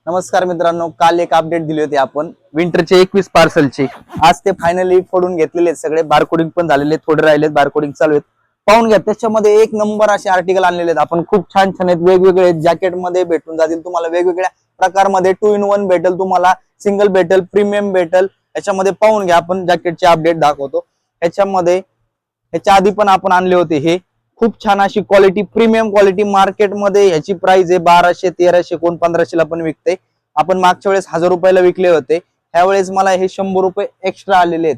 नमस्कार मित्रांनो, काल एक अपडेट दिली होती आपण विंटरचे 21 पार्सलचे. आज ते फायनली फोडून घेतलेले आहेत सगळे. बारकोडिंग पण झालेले, थोडे राहिलेत, बारकोडिंग चालू आहेत. पाहून घ्या, त्याच्यामध्ये एक नंबर असे आर्टिकल आणलेले आहेत आपण. खूप छान छान आहेत, वेगवेगळे जॅकेट मध्ये भेटून जातील तुम्हाला. वेगवेगळ्या प्रकारमध्ये 2 in 1 भेटेल तुम्हाला, सिंगल भेटेल, प्रीमियम भेटेल. याच्यामध्ये पाहून घ्या, आपण जॅकेटचे अपडेट दाखवतो. ह्याच्या आधी पण आपण आणले होते. हे खूप छान अशी क्वालिटी, प्रीमियम क्वालिटी. मार्केटमध्ये याची प्राइस आहे 1200, 1300, कोण 1500 ला पण विकते. आपण मागच्या वेळेस 1000 रुपयाला विकले होते. ह्या वेळेस मला हे 100 रुपये एक्स्ट्रा आलेले आहेत,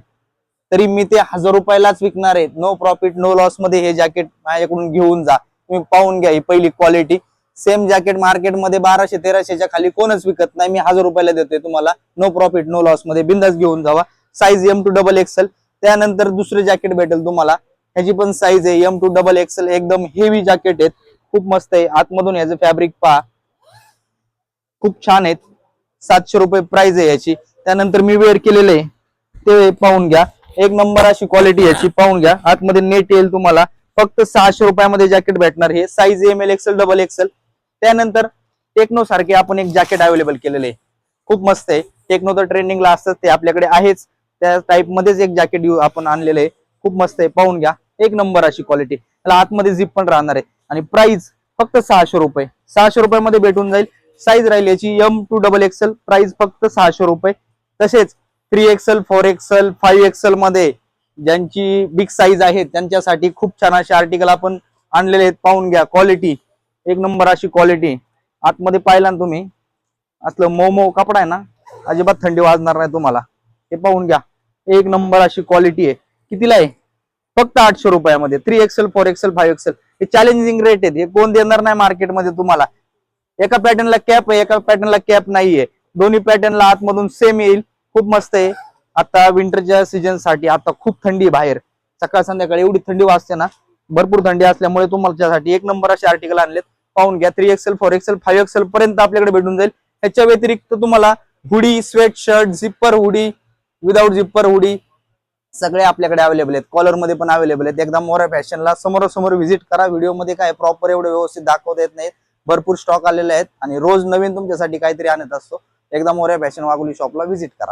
तरी मी ते 1000 रुपयालाच विकणार आहे. नो प्रॉफिट नो लॉस मध्ये हे जॅकेट माझ्याकडून घेऊन जा. तुम्ही पाहून घ्या ही पहिली क्वालिटी. सेम जॅकेट मार्केटमध्ये 1200, 1300च्या खाली कोणच विकत नाही. मी 1000 रुपयाला देतोय तुम्हाला, नो प्रॉफिट नो लॉस मध्ये. बिंदास घेऊन जावा. Size M2 XXL. त्यानंतर दुसरे जॅकेट भेटेल तुम्हाला, ह्याची पण साईज आहे M2 XXL. एकदम हेवी जॅकेट आहेत, खूप मस्त आहे. आतमधून याचं फॅब्रिक पहा, खूप छान आहेत. 700 रुपये प्राइस आहे याची. त्यानंतर मी वेअर केलेले ते पाहून घ्या, एक नंबर अशी क्वालिटी याची. पाहून घ्या, आतमध्ये नेट येईल तुम्हाला. फक्त 600 रुपयामध्ये जॅकेट भेटणार. हे साईज ML XL XXL. त्यानंतर टेक्नो सारखे आपण एक जॅकेट अवेलेबल केलेले आहे, खूप मस्त आहे. टेक्नो तर ट्रेंडिंगला असतात, ते आपल्याकडे आहेच. त्या टाइप मध्येच एक जॅकेट आपण आणलेलं आहे, खूप मस्त आहे. पाहून घ्या, एक नंबर अशी क्वालिटी. त्याला आतमध्ये झिप पण राहणार आहे. आणि प्राइस फक्त 600 रुपये. 600 रुपयामध्ये भेटून जाईल. साईज राहील याची M2 XXL. प्राइस फक्त 600 रुपये. तसेच 3XL, 4XL, 5XL मध्ये ज्यांची बिग साईज आहे त्यांच्यासाठी खूप छान असे आर्टिकल आपण आणलेले आहेत. पाहून घ्या, क्वालिटी एक नंबर अशी क्वालिटी. आतमध्ये पाहिला ना तुम्ही, असलं मोमो कपडा आहे ना, अजिबात थंडी वाजणार नाही तुम्हाला. हे पाहून घ्या, एक नंबर अशी क्वालिटी आहे. कितीला आहे? फक्त 800 रुपयामध्ये. 3XL, 4XL, 5XL. हे चॅलेंजिंग रेट आहेत, हे कोण देणार नाही मार्केटमध्ये तुम्हाला. एका पॅटर्नला कॅप आहे, एका पॅटर्नला कॅप नाहीये. दोन्ही पॅटर्नला आतमधून सेम येईल. खूप मस्त आहे. आता विंटरच्या सीझन साठी आता खूप थंडी बाहेर, सकाळ संध्याकाळी एवढी थंडी वाजते ना, भरपूर थंडी असल्यामुळे तुमच्यासाठी एक नंबर असे आर्टिकल आणलेत. पाहून घ्या, 3XL, 4XL, 5XL पर्यंत आपल्याकडे भेटून जाईल. ह्याच्या व्यतिरिक्त तुम्हाला हुडी, स्वेट शर्ट, झिप्पर हुडी, विदाऊट झिप्पर हुडी सगळे आपल्याकडे अवेलेबल आहेत. कॉलर मध्ये पण अवेलेबल आहेत. एकदा मोरा फॅशनला समोरासमोर व्हिजिट करा. व्हिडिओ मध्ये काय प्रॉपर एवढं व्यवस्थित दाखवता येत नाहीत. भरपूर स्टॉक आलेले आहेत आणि रोज नवीन तुमच्यासाठी काहीतरी आणत असतो. एकदा मोऱ्या फॅशन वाघोली शॉपला व्हिजिट करा.